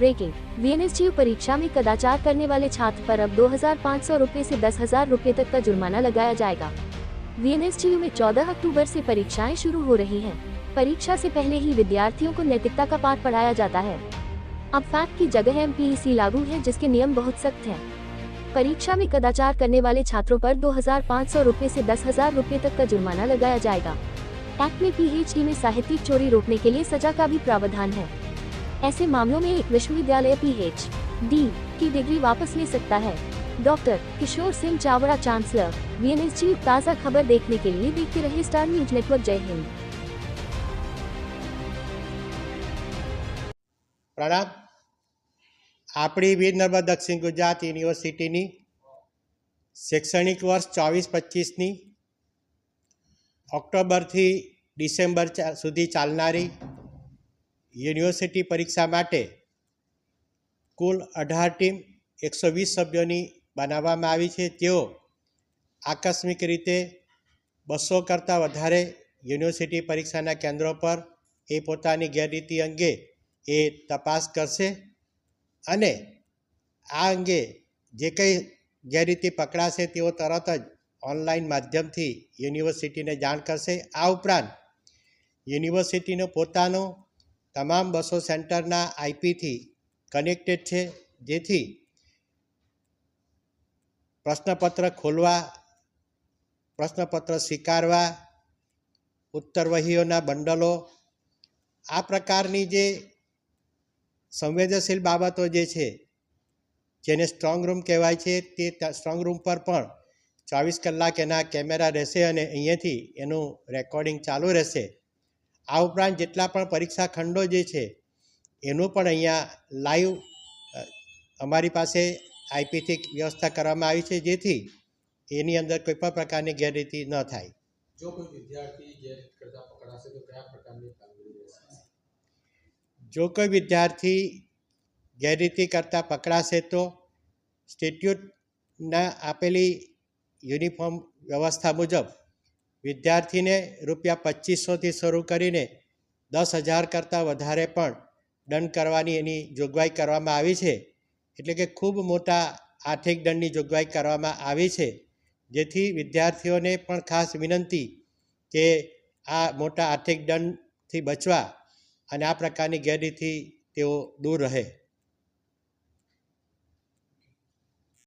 Breaking, वीएनएसजीयू परीक्षा में कदाचार करने वाले छात्र पर अब 2,500 रुपए से 10,000 रुपए तक का जुर्माना लगाया जाएगा। वीएनएसजीयू में 14 अक्टूबर से परीक्षाएं शुरू हो रही हैं। परीक्षा से पहले ही विद्यार्थियों को नैतिकता का पाठ पढ़ाया जाता है। अब फैक्ट की जगह एमपीईसी लागू है, जिसके नियम बहुत सख्त हैं। परीक्षा में कदाचार करने वाले छात्रों पर 2,500 रुपए से 10,000 रुपए तक का जुर्माना लगाया जाएगा। एक्ट में पीएचडी में साहित्यिक चोरी रोकने के लिए सजा का भी प्रावधान है। ऐसे मामलों में एक विश्वविद्यालय पीएचडी की डिग्री वापस ले सकता है। Doctor Kishore Singh Chavda, chancellor, वीएनएसजीयू। ताज़ा खबर देखने के लिए देखते रहिए स्टार न्यूज नेटवर्क। जय हिंद। प्रणाम। આપણી વીર નર્મદ દક્ષિણ ગુજરાત યુનિવર્સિટીની શૈક્ષણિક વર્ષ 24-25ની ઓક્ટોબરથી ડિસેમ્બર સુધી ચાલનારી યુનિવર્સિટી પરીક્ષા માટે કુલ 18 ટીમ 120 સભ્યોની બનાવવામાં આવી છે। તેઓ આકસ્મિક રીતે 200 કરતાં વધારે યુનિવર્સિટી પરીક્ષાના કેન્દ્રો પર એ પોતાની ગેરરીતિ અંગે એ તપાસ કરશે અને આ અંગે જે કંઈ ગેરરીતિ પકડાશે તેઓ તરત જ ઓનલાઈન માધ્યમથી યુનિવર્સિટીને જાણ કરશે। આ ઉપરાંત યુનિવર્સિટીનો પોતાનો તમામ 200 સેન્ટરના આઈપીથી કનેક્ટેડ છે, જેથી પ્રશ્નપત્ર ખોલવા, પ્રશ્નપત્ર સ્વીકારવા, ઉત્તરવહીઓના બંડલો, આ પ્રકારની જે સંવેદનશીલ બાબતો જે છે, જેને સ્ટ્રોંગ રૂમ કહેવાય છે, તે સ્ટ્રોંગ રૂમ પર પણ 24 કલાક એના કેમેરા રહેશે અને અહીંયાથી એનું રેકોર્ડિંગ ચાલુ રહેશે। આ ઉપરાંત જેટલા પણ પરીક્ષા ખંડો જે છે એનું પણ અહીંયા લાઈવ અમારી પાસે આઈપીથી વ્યવસ્થા કરવામાં આવી છે, જેથી એની અંદર કોઈ પણ પ્રકારની ગેરરીતિ ન થાય। જો કોઈ વિદ્યાર્થી ગેરરીતિ કરતા પકડાશે તો કયા પ્રકારની કામગીરી રહેશે? જો કોઈ વિદ્યાર્થી ગેરરીતિ કરતાં પકડાશે તો સ્ટેટ્યુટના આપેલી યુનિફોર્મ વ્યવસ્થા મુજબ વિદ્યાર્થીને ₹2500થી શરૂ કરીને 10,000 કરતાં વધારે પણ દંડ કરવાની એની જોગવાઈ કરવામાં આવી છે। એટલે કે ખૂબ મોટા આર્થિક દંડની જોગવાઈ કરવામાં આવી છે, જેથી વિદ્યાર્થીઓને પણ ખાસ વિનંતી કે આ મોટા આર્થિક દંડથી બચવા અને આ પ્રકારની ગેરરીતિથી તેઓ દૂર રહે।